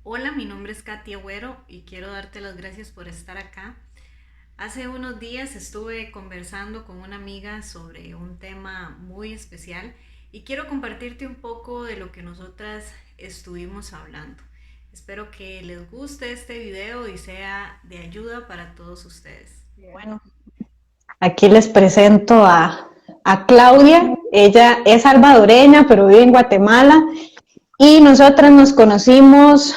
Hola, mi nombre es Katia Agüero y quiero darte las gracias por estar acá. Hace unos días estuve conversando con una amiga sobre un tema muy especial y quiero compartirte un poco de lo que nosotras estuvimos hablando. Espero que les guste este video y sea de ayuda para todos ustedes. Bueno, aquí les presento a Claudia. Ella es salvadoreña, pero vive en Guatemala. Y nosotras nos conocimos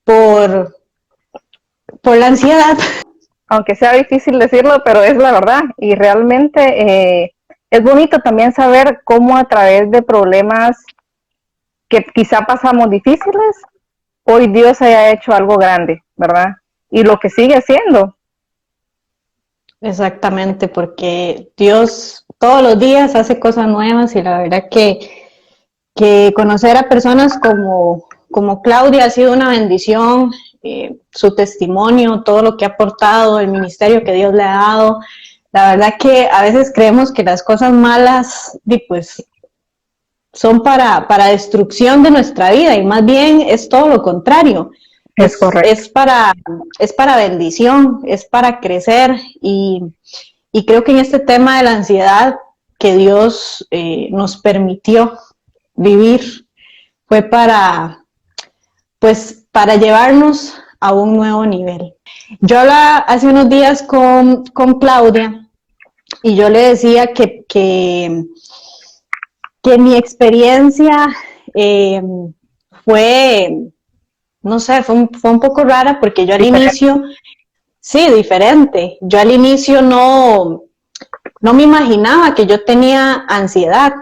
por, por la ansiedad. Aunque sea difícil decirlo, pero es la verdad. Y realmente es bonito también saber cómo a través de problemas que quizá pasamos difíciles, hoy Dios haya hecho algo grande, ¿verdad? Y lo que sigue haciendo. Exactamente, porque Dios todos los días hace cosas nuevas y la verdad que conocer a personas como Claudia ha sido una bendición, su testimonio, todo lo que ha aportado, el ministerio que Dios le ha dado. La verdad que a veces creemos que las cosas malas pues, son para destrucción de nuestra vida y más bien es todo lo contrario. Es Es, correcto. es, para, es para bendición, es para crecer y creo que en este tema de la ansiedad que Dios nos permitió vivir fue para llevarnos a un nuevo nivel. Yo hablaba hace unos días con Claudia y yo le decía que mi experiencia eh, fue, no sé, fue un poco rara porque yo al Diferente. inicio, sí, diferente, yo al inicio no me imaginaba que yo tenía ansiedad.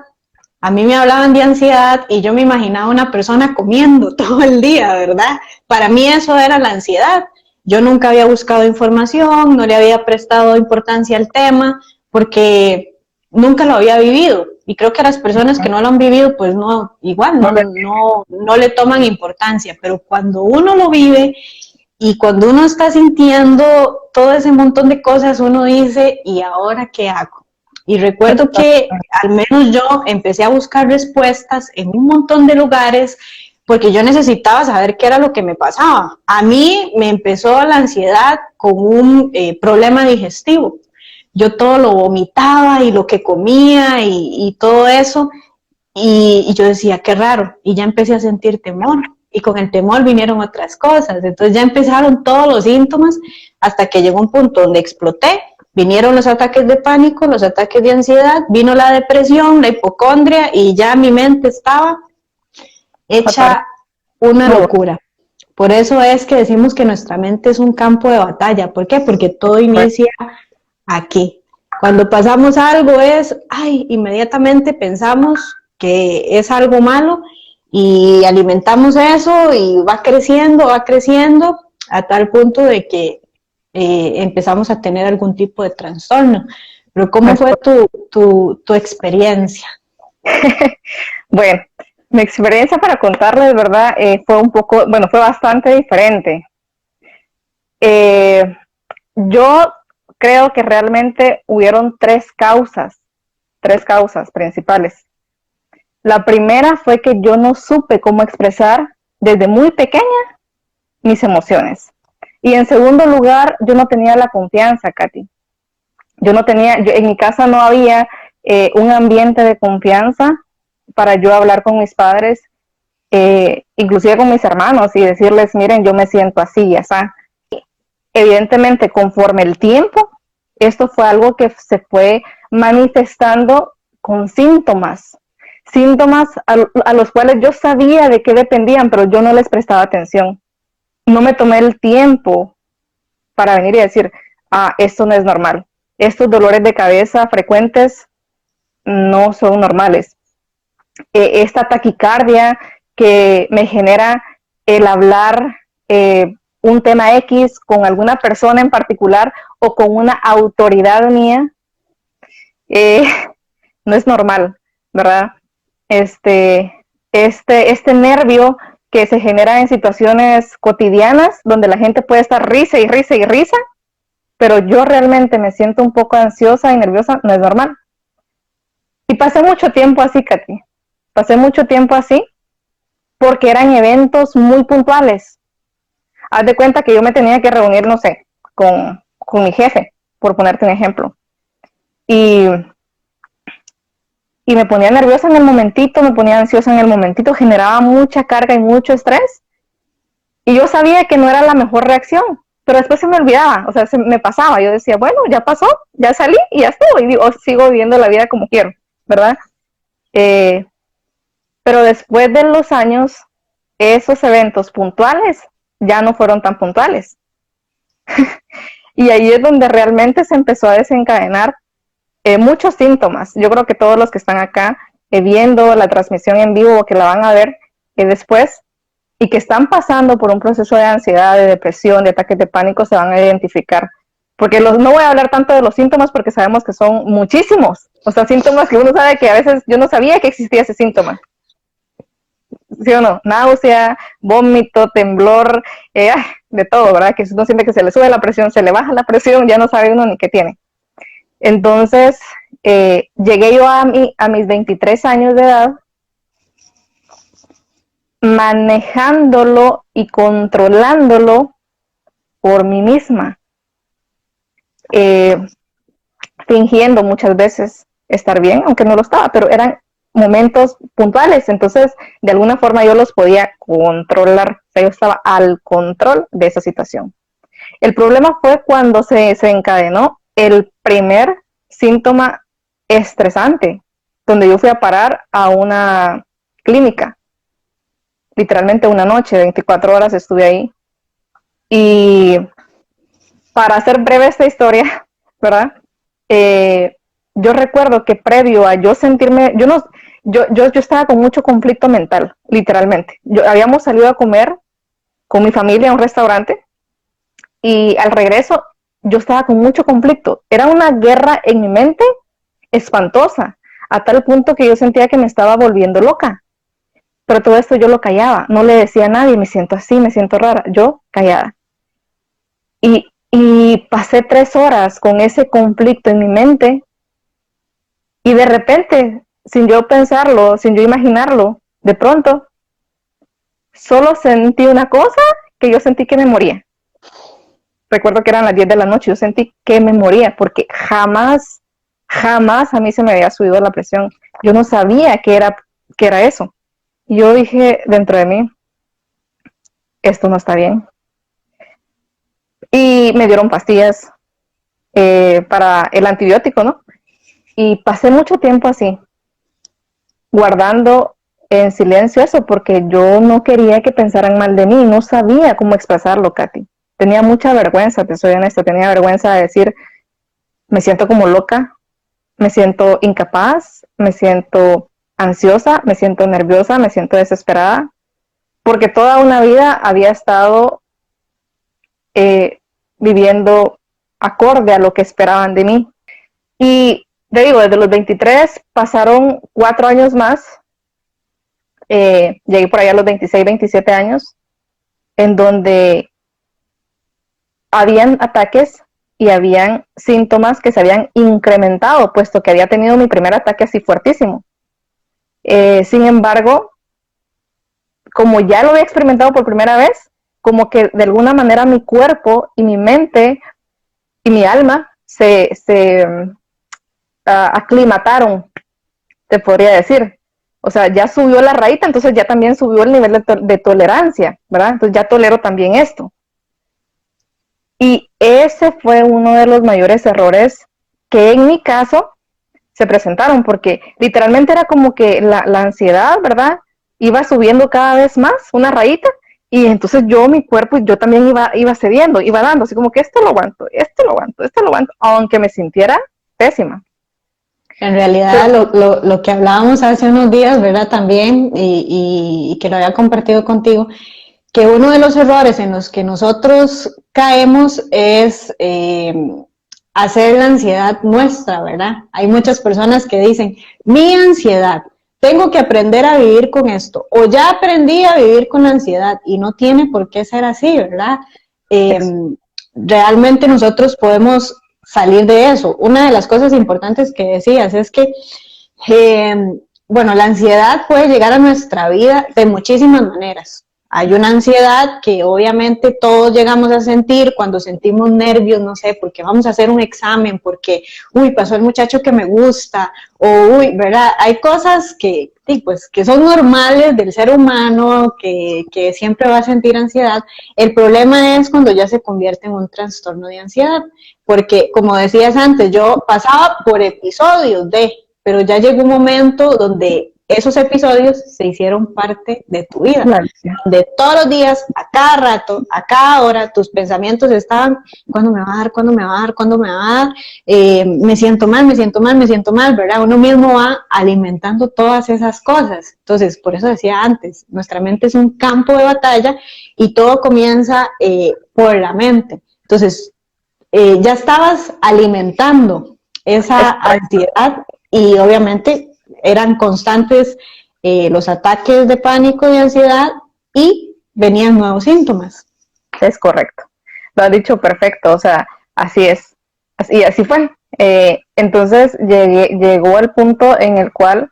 A mí me hablaban de ansiedad y yo me imaginaba una persona comiendo todo el día, ¿verdad? Para mí eso era la ansiedad. Yo nunca había buscado información, no le había prestado importancia al tema porque nunca lo había vivido. Y creo que a las personas que no lo han vivido, pues no, igual, No le no le toman importancia. Pero cuando uno lo vive y cuando uno está sintiendo todo ese montón de cosas, uno dice, ¿y ahora qué hago? Y recuerdo que al menos yo empecé a buscar respuestas en un montón de lugares porque yo necesitaba saber qué era lo que me pasaba. A mí me empezó la ansiedad con un problema digestivo. Yo todo lo vomitaba y lo que comía y todo eso. Y yo decía, qué raro. Y ya empecé a sentir temor. Y con el temor vinieron otras cosas. Entonces ya empezaron todos los síntomas hasta que llegó un punto donde exploté. Vinieron los ataques de pánico, los ataques de ansiedad, vino la depresión, la hipocondria y ya mi mente estaba fatal. hecha una locura. Por eso es que decimos que nuestra mente es un campo de batalla. ¿Por qué? Porque todo inicia aquí. Cuando pasamos algo es, ay, inmediatamente pensamos que es algo malo y alimentamos eso y va creciendo a tal punto de que empezamos a tener algún tipo de trastorno. Pero ¿cómo Es fue correcto. tu experiencia? Bueno, mi experiencia para contarles, ¿verdad? Fue un poco, bueno, fue bastante diferente. Eh, yo creo que realmente hubieron tres causas principales. La primera fue que yo no supe cómo expresar desde muy pequeña mis emociones. Y en segundo lugar, yo no tenía la confianza, Katy. En mi casa no había un ambiente de confianza para yo hablar con mis padres, inclusive con mis hermanos y decirles, miren, yo me siento así y así. Evidentemente, conforme el tiempo, esto fue algo que se fue manifestando con síntomas a los cuales yo sabía de qué dependían, pero yo no les prestaba atención. No me tomé el tiempo para venir y decir, esto no es normal. Estos dolores de cabeza frecuentes no son normales. Esta taquicardia que me genera el hablar un tema X con alguna persona en particular o con una autoridad mía, eh, no es normal, ¿verdad? Este nervio que se genera en situaciones cotidianas donde la gente puede estar risa y risa y risa, pero yo realmente me siento un poco ansiosa y nerviosa, no es normal. Y pasé mucho tiempo así, Katy. Pasé mucho tiempo así porque eran eventos muy puntuales. Haz de cuenta que yo me tenía que reunir, no sé, con mi jefe, por ponerte un ejemplo. Y me ponía nerviosa en el momentito, me ponía ansiosa en el momentito, generaba mucha carga y mucho estrés. Y yo sabía que no era la mejor reacción, pero después se me olvidaba, o sea, se me pasaba. Yo decía, bueno, ya pasó, ya salí y ya estuvo, y sigo viviendo la vida como quiero, ¿verdad? Pero después de los años, esos eventos puntuales ya no fueron tan puntuales. Y ahí es donde realmente se empezó a desencadenar muchos síntomas. Yo creo que todos los que están acá viendo la transmisión en vivo o que la van a ver después y que están pasando por un proceso de ansiedad, de depresión, de ataques de pánico, se van a identificar. Porque no voy a hablar tanto de los síntomas porque sabemos que son muchísimos. O sea, síntomas que uno sabe que a veces yo no sabía que existía ese síntoma. ¿Sí o no? Náusea, vómito, temblor, de todo, ¿verdad? Que uno siente que se le sube la presión, se le baja la presión, ya no sabe uno ni qué tiene. Entonces, llegué yo a mis 23 años de edad manejándolo y controlándolo por mí misma, fingiendo muchas veces estar bien, aunque no lo estaba, pero eran momentos puntuales, entonces de alguna forma yo los podía controlar, o sea, yo estaba al control de esa situación. El problema fue cuando se encadenó el primer síntoma estresante, donde yo fui a parar a una clínica, literalmente una noche, 24 horas estuve ahí, y para hacer breve esta historia, ¿verdad? Yo recuerdo que previo a yo sentirme, yo estaba con mucho conflicto mental, literalmente. Habíamos salido a comer con mi familia a un restaurante y al regreso yo estaba con mucho conflicto. Era una guerra en mi mente espantosa, a tal punto que yo sentía que me estaba volviendo loca. Pero todo esto yo lo callaba, no le decía a nadie, me siento así, me siento rara, yo callada. Y pasé 3 horas con ese conflicto en mi mente y de repente, sin yo pensarlo, sin yo imaginarlo, de pronto, solo sentí una cosa, que yo sentí que me moría. Recuerdo que eran las 10 de la noche, yo sentí que me moría porque jamás a mí se me había subido la presión. Yo no sabía que era eso. Yo dije dentro de mí, esto no está bien. Y me dieron pastillas para el antibiótico, ¿no? Y pasé mucho tiempo así, guardando en silencio eso, porque yo no quería que pensaran mal de mí, no sabía cómo expresarlo, Katy. Tenía mucha vergüenza, te soy honesta, tenía vergüenza de decir, me siento como loca, me siento incapaz, me siento ansiosa, me siento nerviosa, me siento desesperada, porque toda una vida había estado viviendo acorde a lo que esperaban de mí. Y te digo, desde los 23 pasaron 4 años más, llegué por allá a los 26, 27 años, en donde habían ataques y habían síntomas que se habían incrementado, puesto que había tenido mi primer ataque así fuertísimo. Sin embargo, como ya lo había experimentado por primera vez, como que de alguna manera mi cuerpo y mi mente y mi alma se aclimataron, te podría decir. O sea, ya subió la rayita, entonces ya también subió el nivel de tolerancia, ¿verdad? Entonces ya tolero también esto. Y ese fue uno de los mayores errores que en mi caso se presentaron, porque literalmente era como que la ansiedad, ¿verdad? Iba subiendo cada vez más, una rayita, y entonces mi cuerpo, yo también iba cediendo, iba dando, así como que esto lo aguanto, aunque me sintiera pésima. En realidad, lo que hablábamos hace unos días, ¿verdad? También, y que lo había compartido contigo, que uno de los errores en los que nosotros caemos es hacer la ansiedad nuestra, ¿verdad? Hay muchas personas que dicen, mi ansiedad, tengo que aprender a vivir con esto, o ya aprendí a vivir con la ansiedad, y no tiene por qué ser así, ¿verdad? Realmente nosotros podemos salir de eso. Una de las cosas importantes que decías es que bueno, la ansiedad puede llegar a nuestra vida de muchísimas maneras. Hay una ansiedad que obviamente todos llegamos a sentir cuando sentimos nervios, no sé, porque vamos a hacer un examen, porque, uy, pasó el muchacho que me gusta, o, uy, ¿verdad? Hay cosas que, sí, pues, que son normales del ser humano, que siempre va a sentir ansiedad. El problema es cuando ya se convierte en un trastorno de ansiedad, porque, como decías antes, yo pasaba por episodios pero ya llegó un momento donde esos episodios se hicieron parte de tu vida, Claro. de todos los días, a cada rato, a cada hora, tus pensamientos estaban, ¿cuándo me va a dar? ¿Cuándo me va a dar? ¿Cuándo me va a dar? Me siento mal, me siento mal, me siento mal, ¿verdad? Uno mismo va alimentando todas esas cosas. Entonces, por eso decía antes, nuestra mente es un campo de batalla y todo comienza por la mente. Entonces, ya estabas alimentando esa ansiedad y obviamente eran constantes los ataques de pánico y ansiedad y venían nuevos síntomas. Es correcto. Lo has dicho perfecto, o sea, así es. Así fue. Entonces llegó el punto en el cual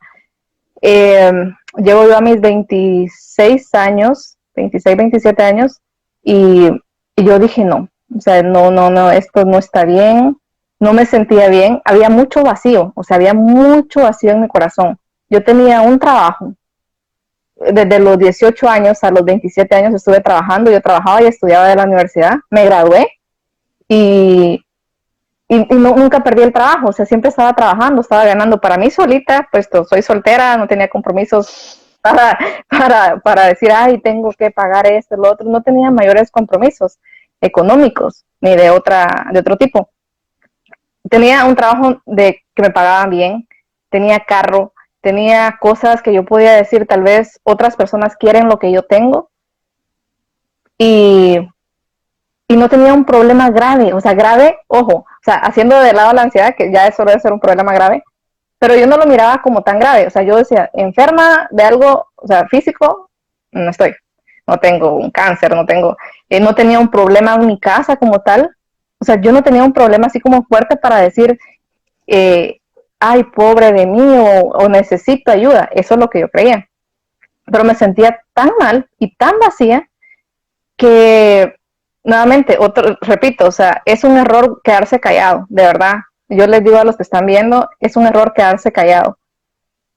llego yo a mis 26 años, 26, 27 años, y yo dije no, o sea, no, esto no está bien, no me sentía bien, había mucho vacío, o sea, había mucho vacío en mi corazón. Yo tenía un trabajo, desde los 18 años a los 27 años estuve trabajando, yo trabajaba y estudiaba de la universidad, me gradué y nunca perdí el trabajo, o sea, siempre estaba trabajando, estaba ganando para mí solita, pues soy soltera, no tenía compromisos para decir, ay, tengo que pagar esto, lo otro, no tenía mayores compromisos económicos ni de otro tipo. Tenía un trabajo que me pagaban bien, tenía carro, tenía cosas que yo podía decir, tal vez otras personas quieren lo que yo tengo, y no tenía un problema grave, o sea, grave, ojo, o sea, haciendo de lado la ansiedad, que ya eso debe ser un problema grave, pero yo no lo miraba como tan grave, o sea, yo decía, enferma de algo, o sea, físico, no estoy, no tengo un cáncer, no tenía un problema en mi casa como tal, o sea, yo no tenía un problema así como fuerte para decir, ay, pobre de mí, o necesito ayuda, eso es lo que yo creía, pero me sentía tan mal y tan vacía que nuevamente, repito, o sea, es un error quedarse callado, de verdad. Yo les digo a los que están viendo, es un error quedarse callado,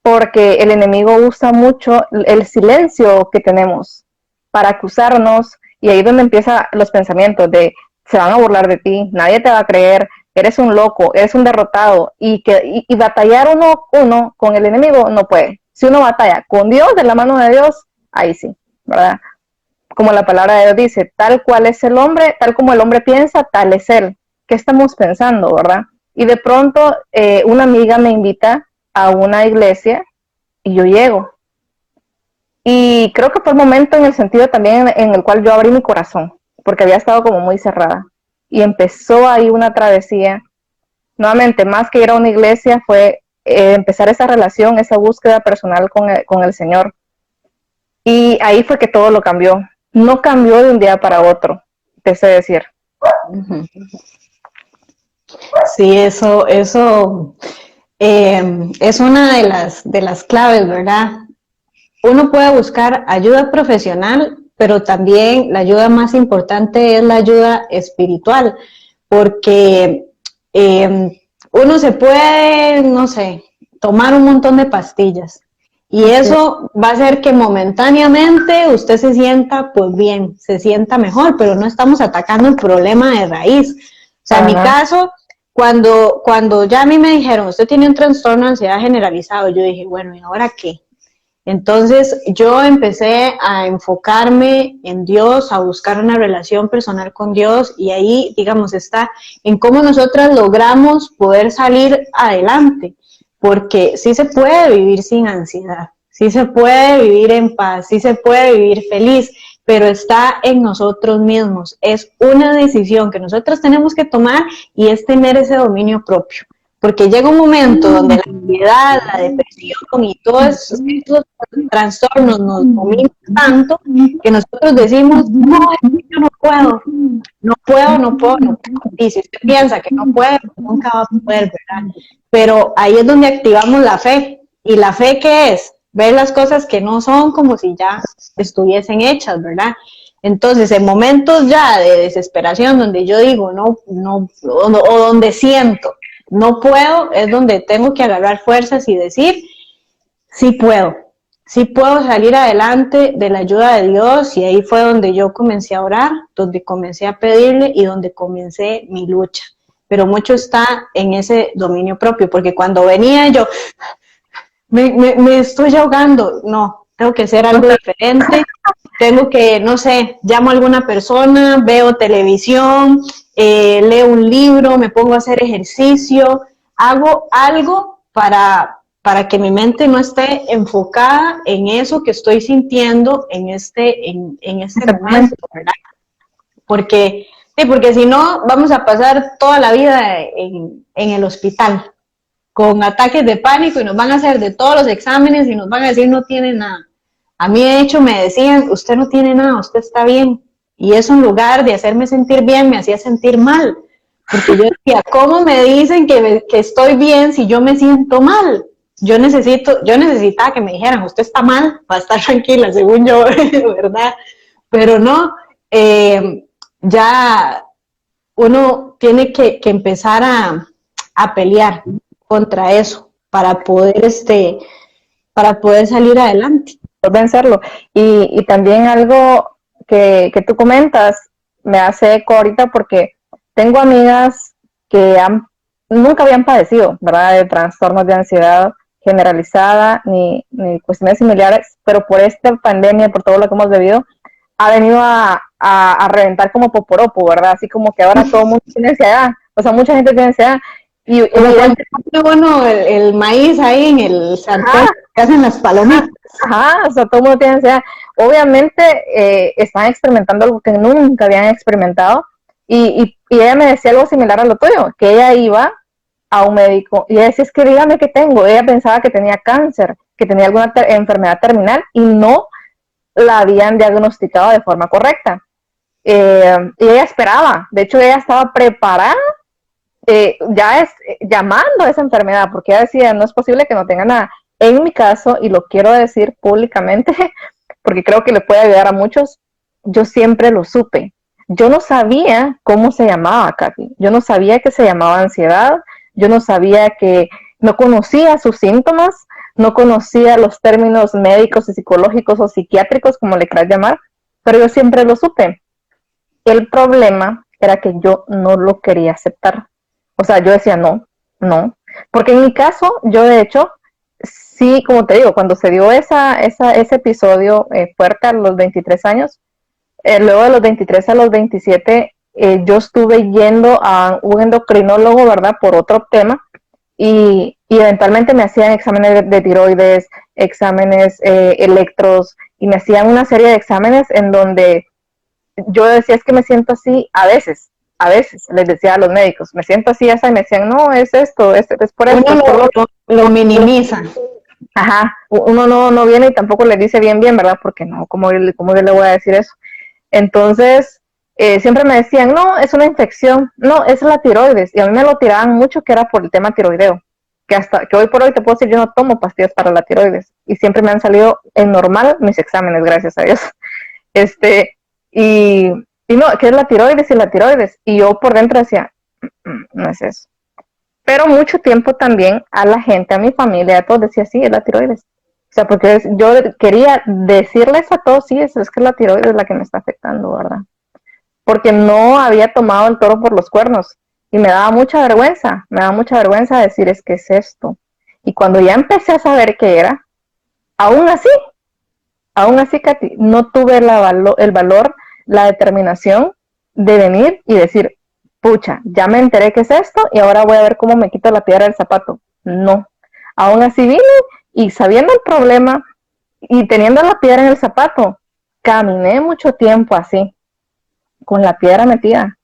porque el enemigo usa mucho el silencio que tenemos para acusarnos, y ahí es donde empiezan los pensamientos de, se van a burlar de ti, nadie te va a creer, eres un loco, eres un derrotado, y batallar uno con el enemigo no puede. Si uno batalla con Dios, de la mano de Dios, ahí sí, ¿verdad? Como la palabra de Dios dice, tal cual es el hombre, tal como el hombre piensa, tal es él. ¿Qué estamos pensando, verdad? Y de pronto una amiga me invita a una iglesia y yo llego. Y creo que fue el momento en el sentido también en el cual yo abrí mi corazón, porque había estado como muy cerrada. Y empezó ahí una travesía. Nuevamente, más que ir a una iglesia, fue empezar esa relación, esa búsqueda personal con el Señor. Y ahí fue que todo lo cambió. No cambió de un día para otro, te sé decir. Sí, eso es una de las claves, ¿verdad? Uno puede buscar ayuda profesional, pero también la ayuda más importante es la ayuda espiritual, porque uno se puede, no sé, tomar un montón de pastillas, y eso va a hacer que momentáneamente usted se sienta, pues bien, se sienta mejor, pero no estamos atacando el problema de raíz. O sea, en mi caso, cuando ya a mí me dijeron, usted tiene un trastorno de ansiedad generalizado, yo dije, bueno, ¿y ahora qué? Entonces yo empecé a enfocarme en Dios, a buscar una relación personal con Dios, y ahí, digamos, está en cómo nosotras logramos poder salir adelante, porque sí se puede vivir sin ansiedad, sí se puede vivir en paz, sí se puede vivir feliz, pero está en nosotros mismos. Es una decisión que nosotros tenemos que tomar, y es tener ese dominio propio. Porque llega un momento donde la ansiedad, la depresión y todos esos trastornos nos dominan tanto que nosotros decimos, no, yo no puedo, no puedo, no puedo, no puedo. Y si usted piensa que no puede, pues nunca va a poder, ¿verdad? Pero ahí es donde activamos la fe. ¿Y la fe qué es? Ver las cosas que no son como si ya estuviesen hechas, ¿verdad? Entonces, en momentos ya de desesperación, donde yo digo, no, no, o donde siento, no puedo, es donde tengo que agarrar fuerzas y decir, sí puedo salir adelante de la ayuda de Dios, y ahí fue donde yo comencé a orar, donde comencé a pedirle y donde comencé mi lucha. Pero mucho está en ese dominio propio, porque cuando venía yo, me estoy ahogando, no, tengo que hacer algo diferente, tengo que, no sé, llamo a alguna persona, veo televisión, leo un libro, me pongo a hacer ejercicio, hago algo para que mi mente no esté enfocada en eso que estoy sintiendo en este momento, ¿verdad? Porque, sí, porque si no, vamos a pasar toda la vida en el hospital con ataques de pánico y nos van a hacer de todos los exámenes y nos van a decir no tiene nada. A mí de hecho me decían, usted no tiene nada, usted está bien. Y eso en lugar de hacerme sentir bien, me hacía sentir mal. Porque yo decía, ¿cómo me dicen que estoy bien si yo me siento mal? Yo necesitaba que me dijeran, usted está mal, para estar tranquila, según yo, ¿verdad? Pero no, ya uno tiene que empezar a pelear contra eso para poder salir adelante. Vencerlo. Y también algo que tú comentas me hace eco ahorita porque tengo amigas que nunca habían padecido, ¿verdad?, de trastornos de ansiedad generalizada ni cuestiones similares, pero por esta pandemia, por todo lo que hemos vivido, ha venido a reventar como poporopo, ¿verdad? Así como que ahora todo el mundo tiene ansiedad, o sea, mucha gente tiene ansiedad. Y bueno, el maíz ahí en el sartén que hacen las palomitas. Ajá, o sea, todo el mundo tiene ansiedad. Obviamente están experimentando algo que nunca habían experimentado y ella me decía algo similar a lo tuyo, que ella iba a un médico y ella decía, es que dígame qué tengo. Ella pensaba que tenía cáncer, que tenía alguna enfermedad terminal y no la habían diagnosticado de forma correcta. Y ella esperaba, de hecho ella estaba preparada llamando a esa enfermedad, porque ella decía, no es posible que no tenga nada. En mi caso, y lo quiero decir públicamente, porque creo que le puede ayudar a muchos, yo siempre lo supe. Yo no sabía cómo se llamaba, Katy. Yo no sabía que se llamaba ansiedad. Yo no sabía no conocía sus síntomas, no conocía los términos médicos y psicológicos o psiquiátricos, como le quieras llamar, pero yo siempre lo supe. El problema era que yo no lo quería aceptar. O sea, yo decía no. Porque en mi caso, yo de hecho, sí, como te digo, cuando se dio ese episodio fuerte a los 23 años, luego de los 23 a los 27, yo estuve yendo a un endocrinólogo, ¿verdad?, por otro tema, y eventualmente me hacían exámenes de tiroides, exámenes electros, y me hacían una serie de exámenes en donde yo decía, es que me siento así a veces les decía a los médicos, me siento así, y me decían, no, es esto, es por esto. Uno lo minimiza. Ajá, uno no viene y tampoco le dice bien, ¿verdad? Porque no, ¿cómo yo le voy a decir eso? Entonces, siempre me decían, no, es una infección, no, es la tiroides, y a mí me lo tiraban mucho que era por el tema tiroideo, que hoy por hoy te puedo decir, yo no tomo pastillas para la tiroides, y siempre me han salido en normal mis exámenes, gracias a Dios. Y no, ¿qué es la tiroides? Y la tiroides. Y yo por dentro decía, no es eso. Pero mucho tiempo también a la gente, a mi familia, a todos decía, sí, es la tiroides. O sea, porque yo quería decirles a todos, sí, es que la tiroides la que me está afectando, ¿verdad? Porque no había tomado el toro por los cuernos. Y me daba mucha vergüenza decir, es que es esto. Y cuando ya empecé a saber qué era, aún así, Katy, no tuve el valor, la determinación de venir y decir, pucha, ya me enteré qué es esto y ahora voy a ver cómo me quito la piedra del zapato. No, aún así vine y sabiendo el problema y teniendo la piedra en el zapato, caminé mucho tiempo así, con la piedra metida,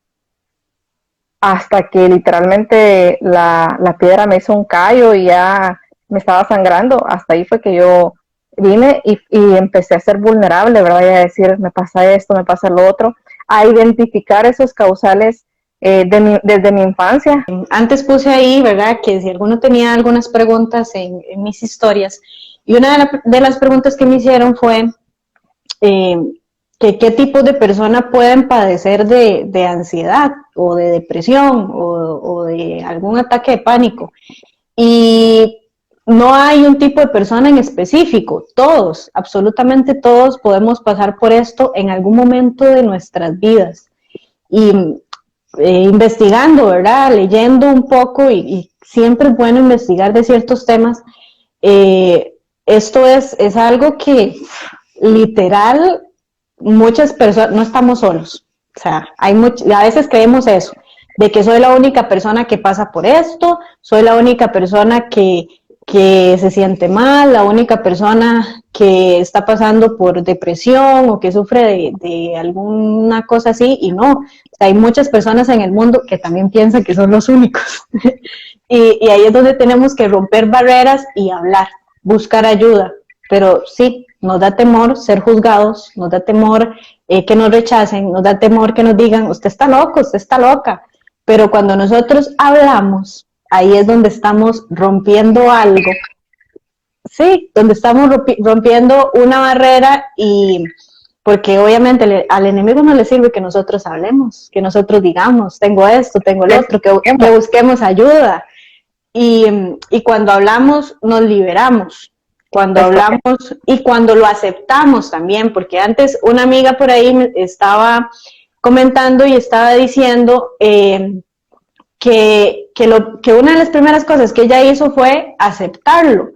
hasta que literalmente la piedra me hizo un callo y ya me estaba sangrando. Hasta ahí fue que yo vine y empecé a ser vulnerable, ¿verdad? Y a decir, me pasa esto, me pasa lo otro, a identificar esos causales desde mi infancia. Antes puse ahí, ¿verdad? Que si alguno tenía algunas preguntas en mis historias. Y una de las preguntas que me hicieron fue que qué tipo de persona pueden padecer de ansiedad o de depresión o de algún ataque de pánico. Y no hay un tipo de persona en específico. Todos, absolutamente todos podemos pasar por esto en algún momento de nuestras vidas. Y investigando, ¿verdad? Leyendo un poco y siempre es bueno investigar de ciertos temas. Esto es algo que literal muchas personas, no estamos solos. O sea, a veces creemos eso, de que soy la única persona que pasa por esto, soy la única persona que se siente mal, la única persona que está pasando por depresión o que sufre de alguna cosa así, y no, o sea, hay muchas personas en el mundo que también piensan que son los únicos. Y ahí es donde tenemos que romper barreras y hablar, buscar ayuda. Pero sí, nos da temor ser juzgados, nos da temor que nos rechacen, nos da temor que nos digan, usted está loco, usted está loca. Pero cuando nosotros hablamos, ahí es donde estamos rompiendo algo. Sí, donde estamos rompiendo una barrera y porque obviamente al enemigo no le sirve que nosotros hablemos, que nosotros digamos, tengo esto, tengo lo otro, que busquemos ayuda. Y cuando hablamos, nos liberamos. Cuando hablamos y cuando lo aceptamos también, porque antes una amiga por ahí me estaba comentando y estaba diciendo que una de las primeras cosas que ella hizo fue aceptarlo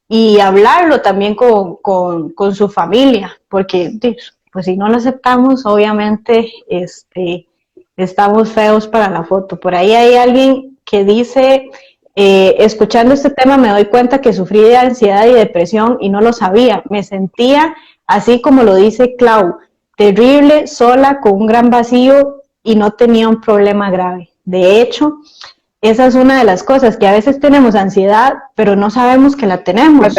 y hablarlo también con su familia, porque pues si no lo aceptamos, obviamente estamos feos para la foto. Por ahí hay alguien que dice, escuchando este tema me doy cuenta que sufrí de ansiedad y depresión y no lo sabía. Me sentía así como lo dice Clau, terrible, sola, con un gran vacío y no tenía un problema grave. De hecho, esa es una de las cosas, que a veces tenemos ansiedad, pero no sabemos que la tenemos.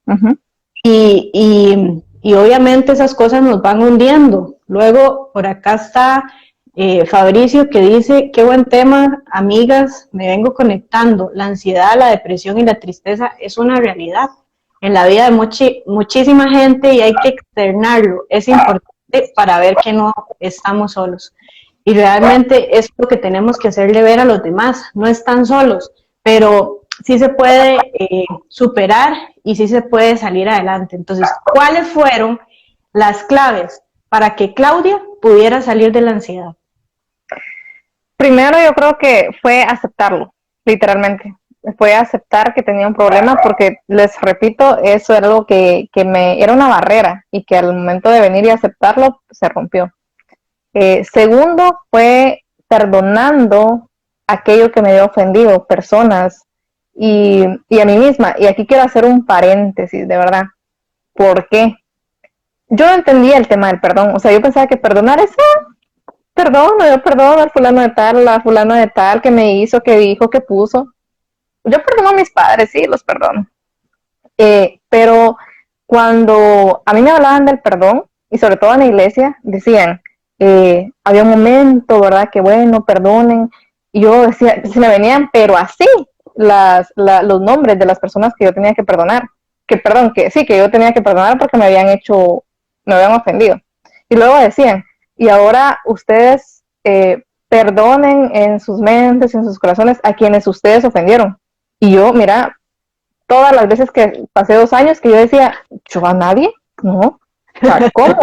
Uh-huh. Y obviamente esas cosas nos van hundiendo. Luego, por acá está Fabricio, que dice, qué buen tema, amigas, me vengo conectando. La ansiedad, la depresión y la tristeza es una realidad en la vida de muchísima gente y hay que externarlo. Es importante para ver que no estamos solos. Y realmente es lo que tenemos que hacerle ver a los demás. No están solos, pero sí se puede superar y sí se puede salir adelante. Entonces, ¿cuáles fueron las claves para que Claudia pudiera salir de la ansiedad? Primero yo creo que fue aceptarlo, literalmente. Fue aceptar que tenía un problema porque, les repito, eso era algo que era una barrera y que al momento de venir y aceptarlo, se rompió. Segundo, fue perdonando aquello que me había ofendido, personas y a mí misma. Y aquí quiero hacer un paréntesis, de verdad. ¿Por qué? Yo no entendía el tema del perdón. O sea, yo pensaba que perdonar es, yo perdono al fulano de tal, a la fulano de tal que me hizo, que dijo, que puso. Yo perdono a mis padres, sí, los perdono. Pero cuando a mí me hablaban del perdón, y sobre todo en la iglesia, decían, había un momento, ¿verdad? Que bueno, perdonen. Y yo decía, se me venían, pero así, los nombres de las personas que yo tenía que perdonar. Que yo tenía que perdonar porque me habían ofendido. Y luego decían, y ahora ustedes perdonen en sus mentes, en sus corazones, a quienes ustedes ofendieron. Y yo, mira, todas las veces que pasé 2 años que yo decía, ¿yo a nadie? No. O sea, ¿cómo?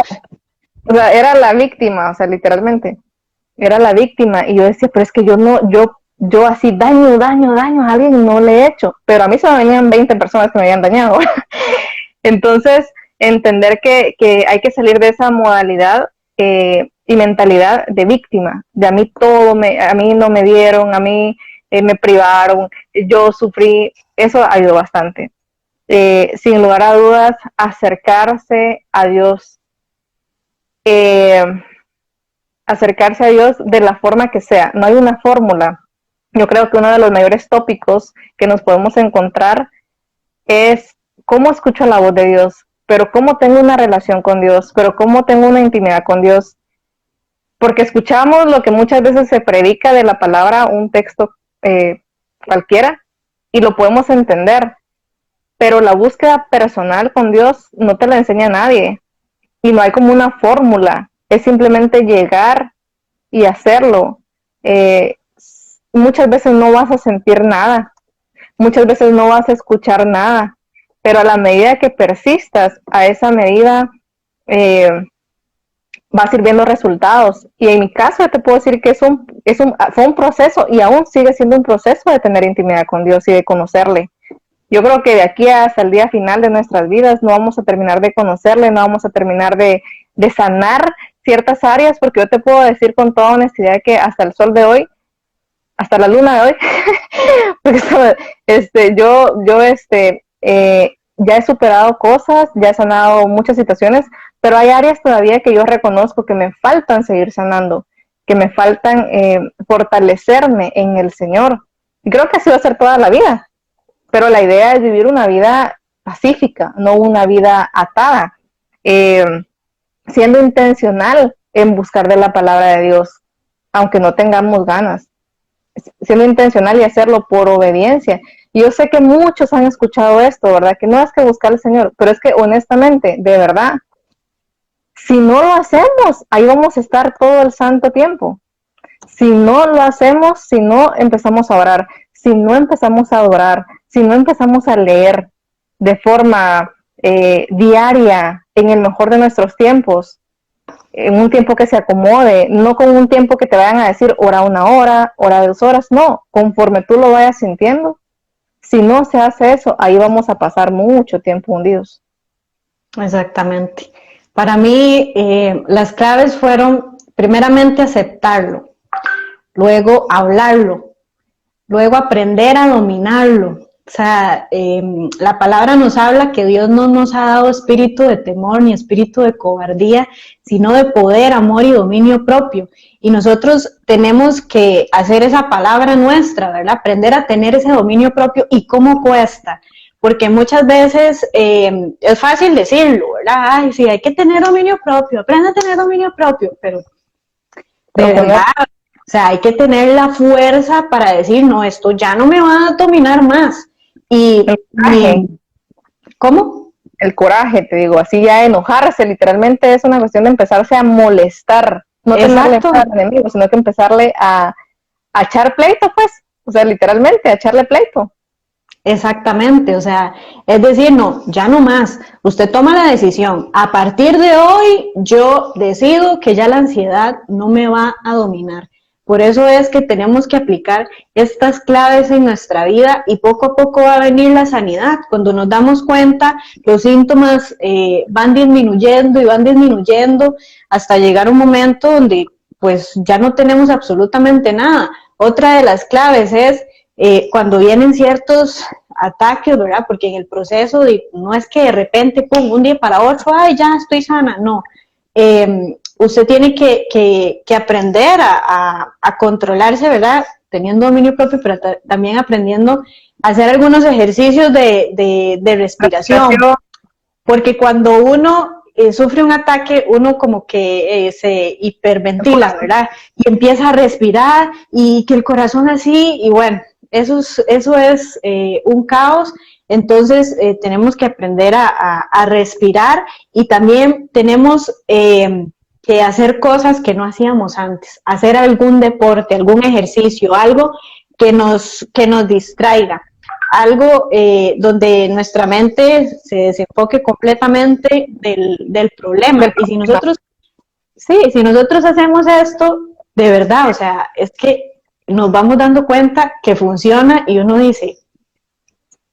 O sea, era la víctima, o sea, literalmente, era la víctima, y yo decía, pero es que yo así daño a alguien no le he hecho, pero a mí se me venían 20 personas que me habían dañado. Entonces, entender que hay que salir de esa modalidad y mentalidad de víctima, de a mí a mí no me dieron, a mí me privaron, yo sufrí, eso ayudó bastante. Sin lugar a dudas, acercarse a Dios, acercarse a Dios de la forma que sea. No hay una fórmula. Yo creo que uno de los mayores tópicos que nos podemos encontrar es cómo escucho la voz de Dios, pero cómo tengo una relación con Dios, pero cómo tengo una intimidad con Dios. porque escuchamos lo que muchas veces se predica de la palabra, un texto cualquiera, y lo podemos entender, pero la búsqueda personal con Dios no te la enseña nadie, y no hay como una fórmula, es simplemente llegar y hacerlo. Muchas veces no vas a sentir nada, muchas veces no vas a escuchar nada, pero a la medida que persistas, a esa medida vas a ir viendo resultados. Y en mi caso, yo te puedo decir que fue un proceso y aún sigue siendo un proceso de tener intimidad con Dios y de conocerle. Yo creo que de aquí hasta el día final de nuestras vidas no vamos a terminar de conocerle, no vamos a terminar de sanar ciertas áreas, porque yo te puedo decir con toda honestidad que hasta el sol de hoy, hasta la luna de hoy, porque ya he superado cosas, ya he sanado muchas situaciones, pero hay áreas todavía que yo reconozco que me faltan seguir sanando, que me faltan fortalecerme en el Señor. Y creo que así va a ser toda la vida, pero la idea es vivir una vida pacífica, no una vida atada, siendo intencional en buscar de la palabra de Dios, aunque no tengamos ganas, siendo intencional y hacerlo por obediencia. Y yo sé que muchos han escuchado esto, ¿verdad? Que no es que buscar al Señor, pero es que honestamente, de verdad, si no lo hacemos, ahí vamos a estar todo el santo tiempo. Si no lo hacemos, si no empezamos a orar, si no empezamos a adorar, si no empezamos a leer de forma diaria, en el mejor de nuestros tiempos, en un tiempo que se acomode, no con un tiempo que te vayan a decir ora 1 hora, ora 2 horas, no, conforme tú lo vayas sintiendo. Si no se hace eso, ahí vamos a pasar mucho tiempo hundidos. Exactamente. Para mí, las claves fueron primeramente aceptarlo, luego hablarlo, luego aprender a dominarlo. O sea, la palabra nos habla que Dios no nos ha dado espíritu de temor ni espíritu de cobardía, sino de poder, amor y dominio propio. Y nosotros tenemos que hacer esa palabra nuestra, ¿verdad? Aprender a tener ese dominio propio. ¿Y cómo cuesta? Porque muchas veces es fácil decirlo, ¿verdad? Ay, sí, hay que tener dominio propio, aprende a tener dominio propio, pero de verdad, o sea, hay que tener la fuerza para decir, no, esto ya no me va a dominar más. Y ¿cómo? El coraje, te digo, así ya enojarse, literalmente es una cuestión de empezarse a molestar, no tenerle al enemigo, sino que empezarle a echar pleito, pues, o sea, literalmente a echarle pleito. Exactamente, o sea, es decir, no, ya no más, usted toma la decisión, a partir de hoy yo decido que ya la ansiedad no me va a dominar. Por eso es que tenemos que aplicar estas claves en nuestra vida y poco a poco va a venir la sanidad. Cuando nos damos cuenta, los síntomas van disminuyendo y van disminuyendo hasta llegar a un momento donde pues ya no tenemos absolutamente nada. Otra de las claves es cuando vienen ciertos ataques, ¿verdad? Porque en el proceso no es que de repente, pum, un día para otro, ay, ya estoy sana, no. Usted tiene que aprender a controlarse, ¿verdad? Teniendo dominio propio, pero también aprendiendo a hacer algunos ejercicios de respiración. Porque cuando uno sufre un ataque, uno como que se hiperventila, ¿verdad? Y empieza a respirar y que el corazón así, y bueno, eso es un caos. Entonces tenemos que aprender a respirar y también tenemos que hacer cosas que no hacíamos antes, hacer algún deporte, algún ejercicio, algo que nos distraiga, algo donde nuestra mente se desenfoque completamente del problema. Y si nosotros hacemos esto, de verdad, o sea, es que nos vamos dando cuenta que funciona y uno dice,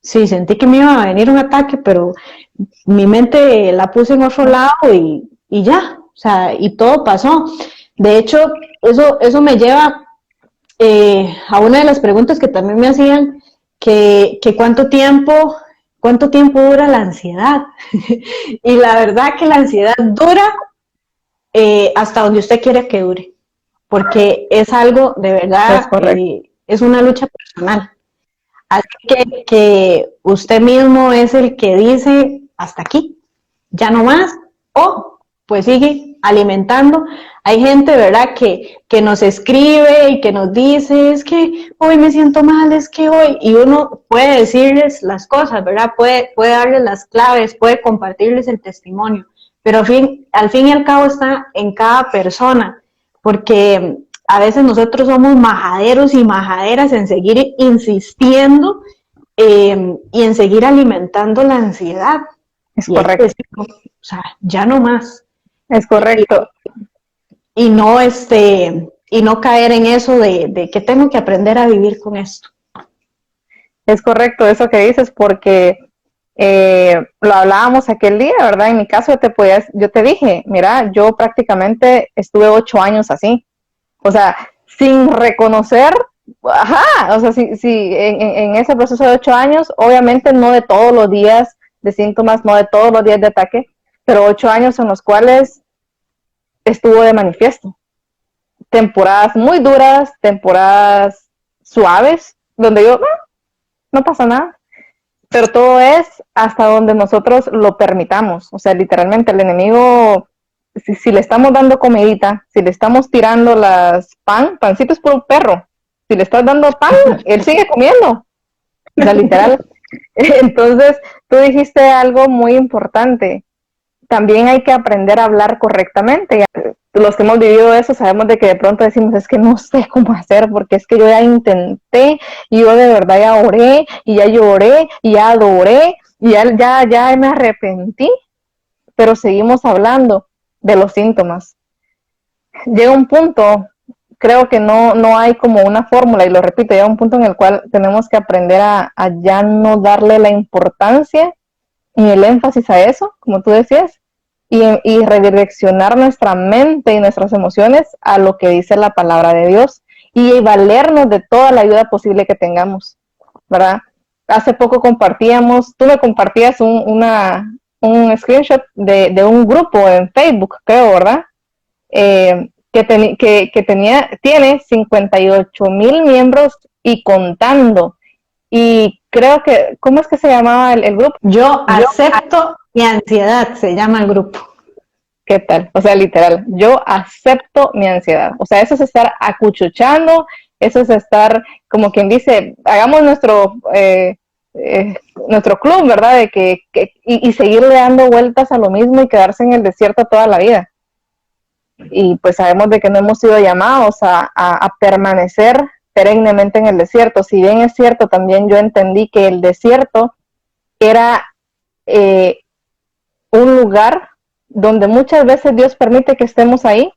sí, sentí que me iba a venir un ataque, pero mi mente la puse en otro lado y ya, o sea, y todo pasó. De hecho, eso me lleva a una de las preguntas que también me hacían, que cuánto tiempo dura la ansiedad. Y la verdad que la ansiedad dura hasta donde usted quiera que dure, porque es algo de verdad, es una lucha personal. Así que usted mismo es el que dice hasta aquí, ya no más, o pues sigue alimentando. Hay gente, ¿verdad?, que nos escribe y que nos dice, es que hoy me siento mal, es que hoy, y uno puede decirles las cosas, ¿verdad?, puede darles las claves, puede compartirles el testimonio, pero al fin y al cabo está en cada persona, porque a veces nosotros somos majaderos y majaderas en seguir insistiendo y en seguir alimentando la ansiedad. Es correcto. O sea, ya no más. Es correcto. Y no caer en eso de que tengo que aprender a vivir con esto. Es correcto eso que dices, porque lo hablábamos aquel día, ¿verdad? En mi caso yo te dije, mira, yo prácticamente estuve 8 años así. O sea, sin reconocer, o sea, en ese proceso de 8 años, obviamente no de todos los días de síntomas, no de todos los días de ataque, pero 8 años en los cuales estuvo de manifiesto. Temporadas muy duras, temporadas suaves, donde yo, no pasa nada, pero todo es hasta donde nosotros lo permitamos. O sea, literalmente el enemigo, si le estamos dando comidita, si le estamos tirando pancitos por un perro, si le estás dando pan, él sigue comiendo. O sea, literal. Entonces, tú dijiste algo muy importante. También hay que aprender a hablar correctamente. Los que hemos vivido eso sabemos de que de pronto decimos, es que no sé cómo hacer, porque es que yo ya intenté, y yo de verdad ya oré, y ya lloré, y ya adoré, y ya me arrepentí, pero seguimos hablando de los síntomas. Llega un punto, creo que no hay como una fórmula, y lo repito, llega un punto en el cual tenemos que aprender a ya no darle la importancia y el énfasis a eso, como tú decías, y redireccionar nuestra mente y nuestras emociones a lo que dice la palabra de Dios y valernos de toda la ayuda posible que tengamos, ¿verdad? Hace poco tú me compartías un screenshot de un grupo en Facebook, creo, ¿verdad? Tiene 58,000 miembros y contando. Y creo que, ¿cómo es que se llamaba el grupo? Yo acepto mi ansiedad, se llama el grupo. ¿Qué tal? O sea, literal, yo acepto mi ansiedad. O sea, eso es estar acuchuchando, eso es estar, como quien dice, hagamos nuestro club, ¿verdad? Y seguirle dando vueltas a lo mismo y quedarse en el desierto toda la vida. Y pues sabemos de que no hemos sido llamados a permanecer perennemente en el desierto. Si bien es cierto, también yo entendí que el desierto era un lugar donde muchas veces Dios permite que estemos ahí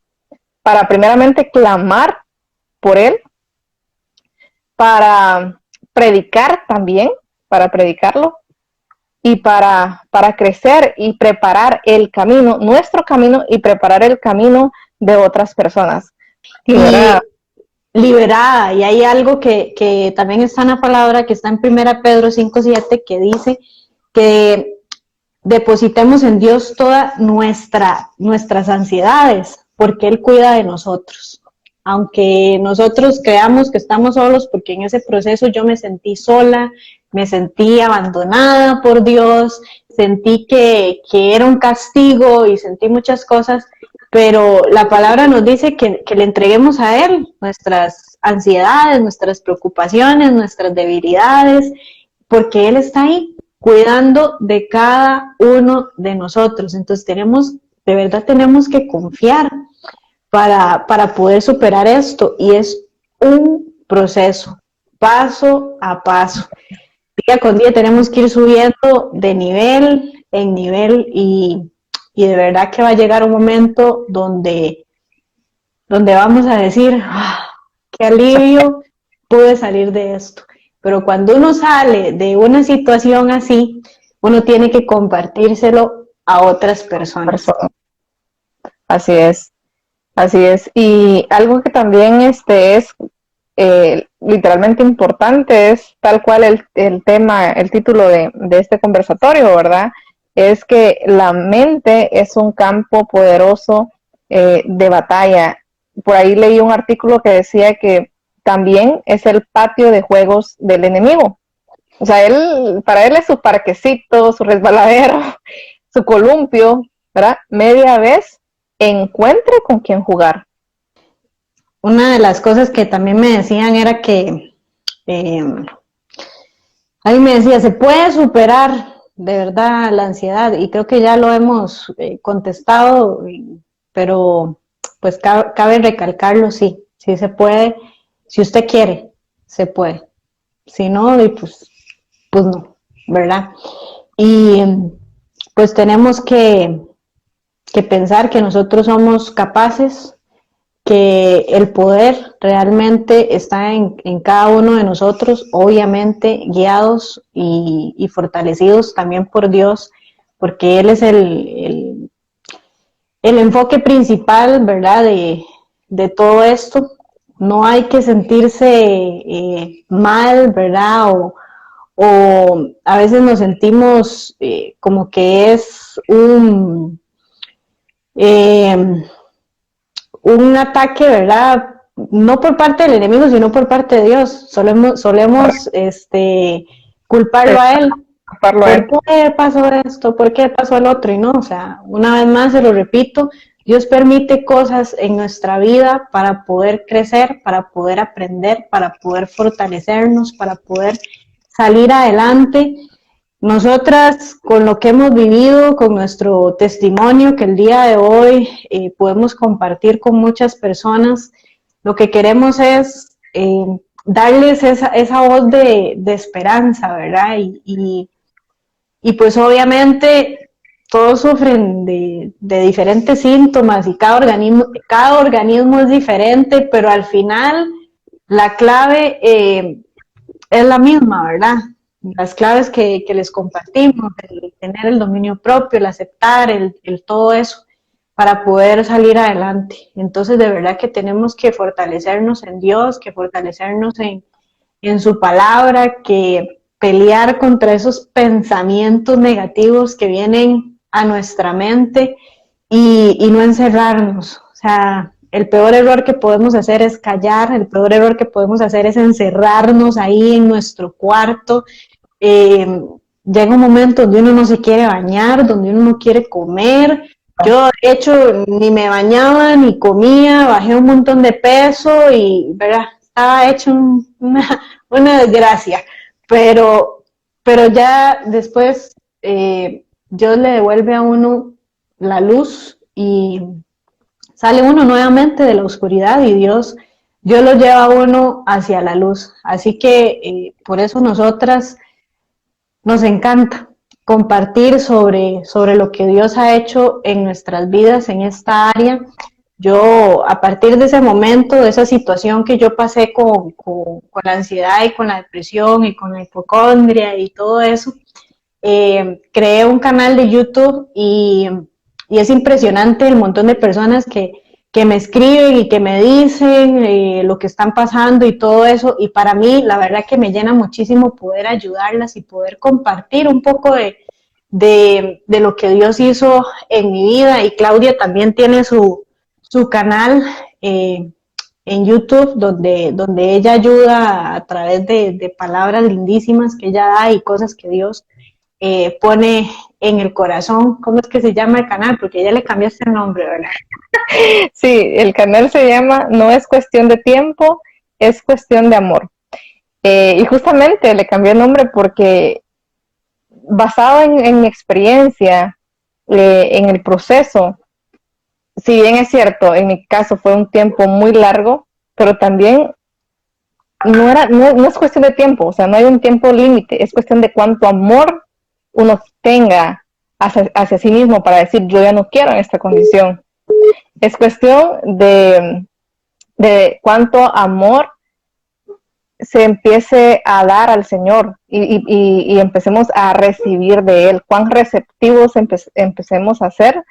para primeramente clamar por Él, para predicar también, para predicarlo, y para crecer y preparar el camino, nuestro camino, y preparar el camino de otras personas. Liberada, y hay algo que también está en la palabra, que está en 1 Pedro 5:7, que dice que depositemos en Dios todas nuestras ansiedades, porque Él cuida de nosotros. Aunque nosotros creamos que estamos solos, porque en ese proceso yo me sentí sola, me sentí abandonada por Dios, sentí que era un castigo y sentí muchas cosas, pero la palabra nos dice que le entreguemos a Él nuestras ansiedades, nuestras preocupaciones, nuestras debilidades, porque Él está ahí cuidando de cada uno de nosotros. Entonces de verdad tenemos que confiar para poder superar esto, y es un proceso, paso a paso. Día con día tenemos que ir subiendo de nivel en nivel, y de verdad que va a llegar un momento donde vamos a decir, qué alivio, pude salir de esto. Pero cuando uno sale de una situación así, uno tiene que compartírselo a otras personas. Así es. Y algo que también es literalmente importante es tal cual el tema, el título de este conversatorio, ¿verdad? Es que la mente es un campo poderoso de batalla. Por ahí leí un artículo que decía que también es el patio de juegos del enemigo. O sea, para él es su parquecito, su resbaladero, su columpio, ¿verdad? Media vez encuentre con quién jugar. Una de las cosas que también me decían era que, ahí me decía, se puede superar de verdad la ansiedad, y creo que ya lo hemos contestado, pero pues cabe recalcarlo, sí, sí se puede, si usted quiere, se puede, si no, y pues no, ¿verdad? Y pues tenemos que pensar que nosotros somos capaces, que el poder realmente está en cada uno de nosotros, obviamente guiados y fortalecidos también por Dios, porque Él es el enfoque principal, ¿verdad? De todo esto. No hay que sentirse mal, ¿verdad? O a veces nos sentimos como que es eh, un ataque, ¿verdad? No por parte del enemigo, sino por parte de Dios. Solemos culparlo a él. ¿Por qué pasó esto? ¿Por qué pasó el otro? Y no, o sea, una vez más se lo repito, Dios permite cosas en nuestra vida para poder crecer, para poder aprender, para poder fortalecernos, para poder salir adelante. Nosotras, con lo que hemos vivido, con nuestro testimonio que el día de hoy podemos compartir con muchas personas, lo que queremos es darles esa voz de esperanza, ¿verdad? Y pues obviamente todos sufren de diferentes síntomas y cada organismo es diferente, pero al final la clave es la misma, ¿verdad? Las claves que les compartimos, el tener el dominio propio, el aceptar, el todo eso, para poder salir adelante. Entonces, de verdad que tenemos que fortalecernos en Dios, que fortalecernos en su palabra, que pelear contra esos pensamientos negativos que vienen a nuestra mente y no encerrarnos. O sea, el peor error que podemos hacer es callar, el peor error que podemos hacer es encerrarnos ahí en nuestro cuarto. Llega un momento donde uno no se quiere bañar, donde uno no quiere comer. Yo, de hecho, ni me bañaba, ni comía, bajé un montón de peso y, ¿verdad? Estaba hecho una desgracia. Pero ya después Dios le devuelve a uno la luz y sale uno nuevamente de la oscuridad y Dios lo lleva a uno hacia la luz. Así que por eso nosotras nos encanta compartir sobre lo que Dios ha hecho en nuestras vidas en esta área. Yo, a partir de ese momento, de esa situación que yo pasé con la ansiedad y con la depresión y con la hipocondria y todo eso, creé un canal de YouTube y es impresionante el montón de personas que me escriben y que me dicen lo que están pasando y todo eso, y para mí la verdad que me llena muchísimo poder ayudarlas y poder compartir un poco de lo que Dios hizo en mi vida. Y Claudia también tiene su canal en YouTube donde ella ayuda a través de palabras lindísimas que ella da y cosas que Dios pone en el corazón. ¿Cómo es que se llama el canal? Porque ella le cambiaste el nombre, ¿verdad? Sí, el canal se llama No es cuestión de tiempo, es cuestión de amor. Y justamente le cambié el nombre porque basado en mi experiencia, en el proceso, si bien es cierto, en mi caso fue un tiempo muy largo, pero también no es cuestión de tiempo, o sea, no hay un tiempo límite, es cuestión de cuánto amor uno tenga hacia sí mismo para decir, yo ya no quiero en esta condición. Es cuestión de cuánto amor se empiece a dar al Señor y empecemos a recibir de Él, cuán receptivos empecemos a ser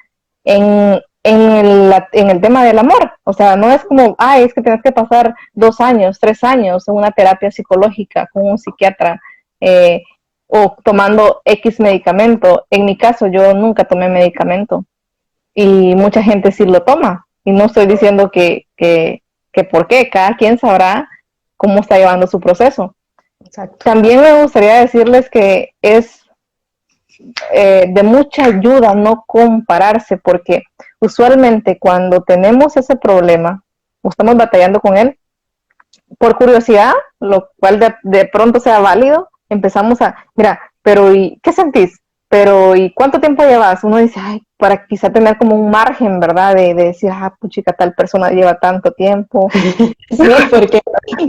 en el tema del amor. O sea, no es como, es que tienes que pasar 2 años, 3 años en una terapia psicológica con un psiquiatra o tomando X medicamento. En mi caso, yo nunca tomé medicamento y mucha gente sí lo toma. Y no estoy diciendo que por qué, cada quien sabrá cómo está llevando su proceso. Exacto. También me gustaría decirles que es de mucha ayuda no compararse, porque usualmente cuando tenemos ese problema o estamos batallando con él, por curiosidad, lo cual de pronto sea válido, empezamos a, mira, pero ¿y qué sentís? Pero ¿y cuánto tiempo llevas? Uno dice, ay, para quizá tener como un margen, ¿verdad? De decir, ah, puchica, tal persona lleva tanto tiempo. Sí, porque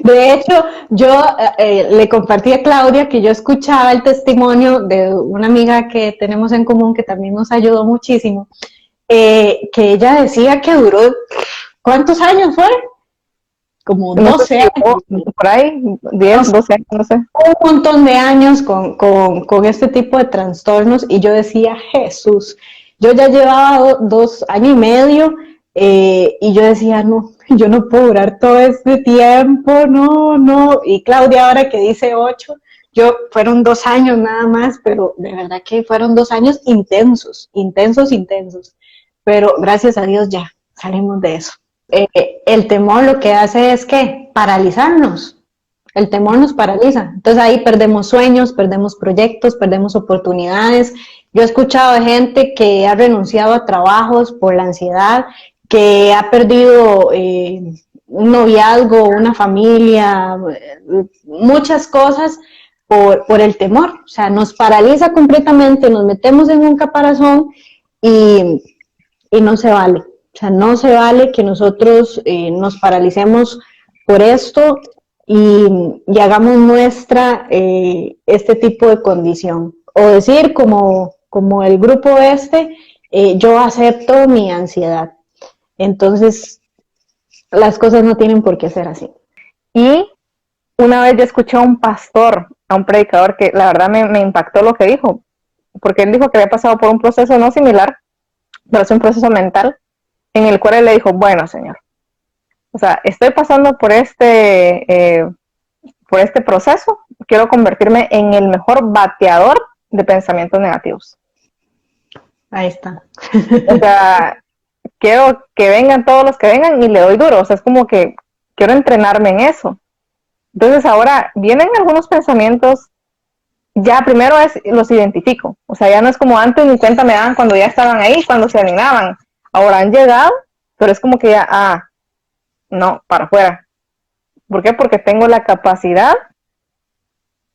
de hecho yo le compartí a Claudia que yo escuchaba el testimonio de una amiga que tenemos en común que también nos ayudó muchísimo, que ella decía que duró, ¿cuántos años fue? Como No sé 12 si años. por ahí, 10, 12 años, no sé. Un montón de años con este tipo de trastornos y yo decía, Jesús, yo ya llevaba 2 años y medio y yo decía, no, yo no puedo durar todo este tiempo, no, no. Y Claudia ahora que dice 8, yo fueron 2 años nada más, pero de verdad que fueron 2 años intensos, intensos, intensos. Pero gracias a Dios ya salimos de eso. El temor lo que hace es que paralizarnos. El temor nos paraliza. Entonces ahí perdemos sueños, perdemos proyectos, perdemos oportunidades. Yo he escuchado de gente que ha renunciado a trabajos por la ansiedad, que ha perdido un noviazgo, una familia, muchas cosas por el temor. O sea, nos paraliza completamente, nos metemos en un caparazón y, y no se vale. O sea, no se vale que nosotros nos paralicemos por esto y hagamos nuestra este tipo de condición. O decir como el grupo yo acepto mi ansiedad. Entonces, las cosas no tienen por qué ser así. Y una vez yo escuché a un pastor, a un predicador, que la verdad me impactó lo que dijo, porque él dijo que había pasado por un proceso no similar, pero es un proceso mental, en el cual él le dijo, bueno, señor, o sea, estoy pasando por este proceso, quiero convertirme en el mejor bateador de pensamientos negativos. Ahí está. O sea, quiero que vengan todos los que vengan y le doy duro, o sea, es como que quiero entrenarme en eso. Entonces ahora vienen algunos pensamientos, ya primero los identifico, o sea, ya no es como antes, ni cuenta me daban cuando ya estaban ahí, cuando se animaban, ahora han llegado, pero es como que ya, no, para afuera. ¿Por qué? Porque tengo la capacidad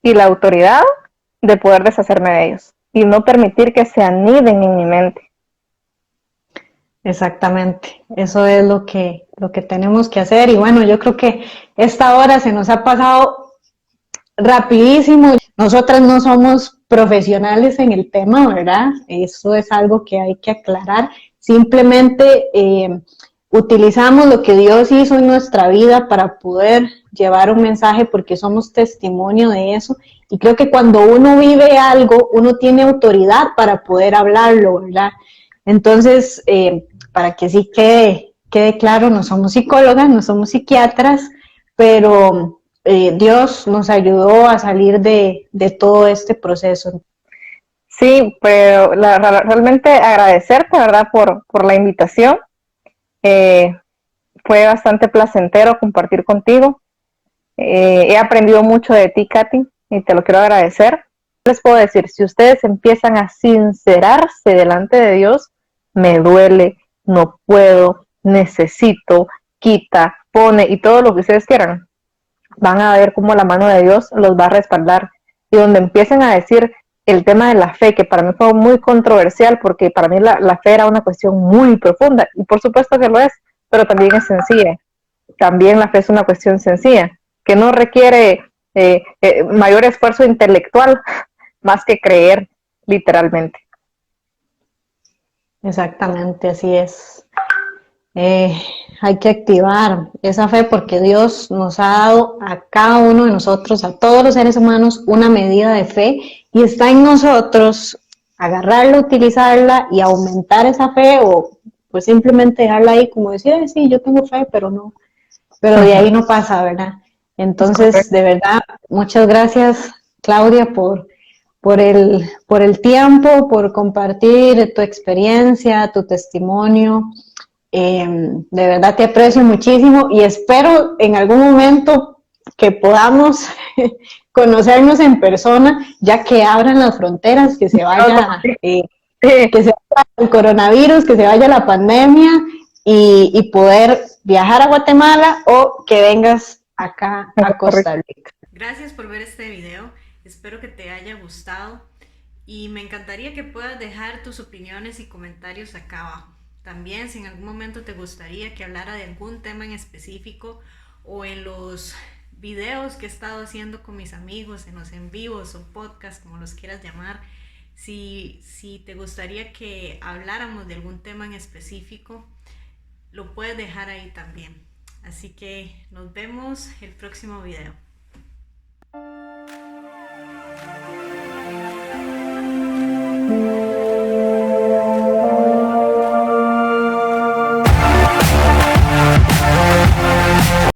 y la autoridad de poder deshacerme de ellos y no permitir que se aniden en mi mente. Exactamente, eso es lo que tenemos que hacer y bueno, yo creo que esta hora se nos ha pasado rapidísimo. Nosotras no somos profesionales en el tema, ¿verdad? Eso es algo que hay que aclarar. Simplemente utilizamos lo que Dios hizo en nuestra vida para poder llevar un mensaje porque somos testimonio de eso. Y creo que cuando uno vive algo, uno tiene autoridad para poder hablarlo, ¿verdad? Entonces, para que sí quede claro, no somos psicólogas, no somos psiquiatras, pero Dios nos ayudó a salir de todo este proceso. Sí, pero realmente agradecerte, ¿verdad?, por la invitación. Fue bastante placentero compartir contigo. He aprendido mucho de ti, Katy, y te lo quiero agradecer. Les puedo decir, si ustedes empiezan a sincerarse delante de Dios, me duele, no puedo, necesito, quita, pone y todo lo que ustedes quieran, van a ver cómo la mano de Dios los va a respaldar. Y donde empiecen a decir el tema de la fe, que para mí fue muy controversial, porque para mí la fe era una cuestión muy profunda, y por supuesto que lo es, pero también es sencilla. También la fe es una cuestión sencilla, que no requiere mayor esfuerzo intelectual, más que creer, literalmente. Exactamente, así es. Hay que activar esa fe porque Dios nos ha dado a cada uno de nosotros, a todos los seres humanos, una medida de fe y está en nosotros agarrarla, utilizarla y aumentar esa fe o pues simplemente dejarla ahí como decir, sí, yo tengo fe, pero no, pero de ahí no pasa, ¿verdad? Entonces, de verdad, muchas gracias, Claudia, por el tiempo, por compartir tu experiencia, tu testimonio. De verdad te aprecio muchísimo y espero en algún momento que podamos conocernos en persona, ya que abran las fronteras, que se vaya, que se vaya el coronavirus, que se vaya la pandemia y poder viajar a Guatemala o que vengas acá a Costa Rica. Gracias por ver este video, espero que te haya gustado y me encantaría que puedas dejar tus opiniones y comentarios acá abajo. También si en algún momento te gustaría que hablara de algún tema en específico o en los videos que he estado haciendo con mis amigos, en los en vivos o podcasts, como los quieras llamar, si te gustaría que habláramos de algún tema en específico, lo puedes dejar ahí también. Así que nos vemos el próximo video.